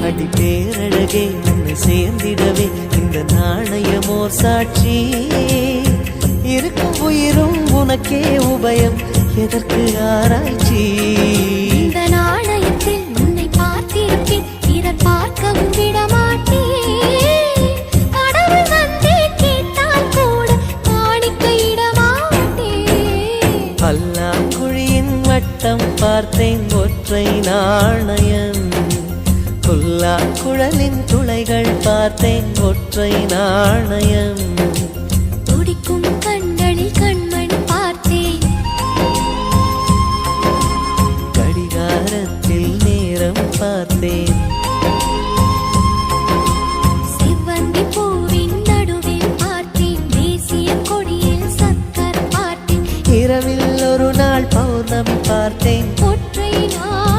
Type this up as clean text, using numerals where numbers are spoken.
அடி பேரழகே உன்னை சேர்ந்திடவே இந்த நாணயமோர் சாட்சி. இருக்கும் உயிரும் உனக்கே உபயம், எதற்கு ஆராய்ச்சி? இந்த நாணயத்தில் உன்னை பார்த்திருப்பேன், பிறர் பார்க்கவும் விடமாட்டேன். கடவுள் வந்தே கேட்டால் கூட காணிக்கையிடமாட்டேன். பல்லாங்குழியின் வட்டம் பார்த்தேன், ஒற்றை நாணயம். புல்லாங்குழலின் துளைகள் பார்த்தேன், ஒற்றை நாணயம். துடிக்கும் கண்களில் கண்மணி பார்த்தேன், கடிகாரத்தில் நேரம் பார்த்தேன். செவ்வந்தி பூவின் நடுவில் பார்த்தேன், தேசிய கொடியில் சக்கரம் பார்த்தேன். இரவில் ஒரு நாள் பௌர்ணமி பார்த்தேன், ஒற்றை நாள்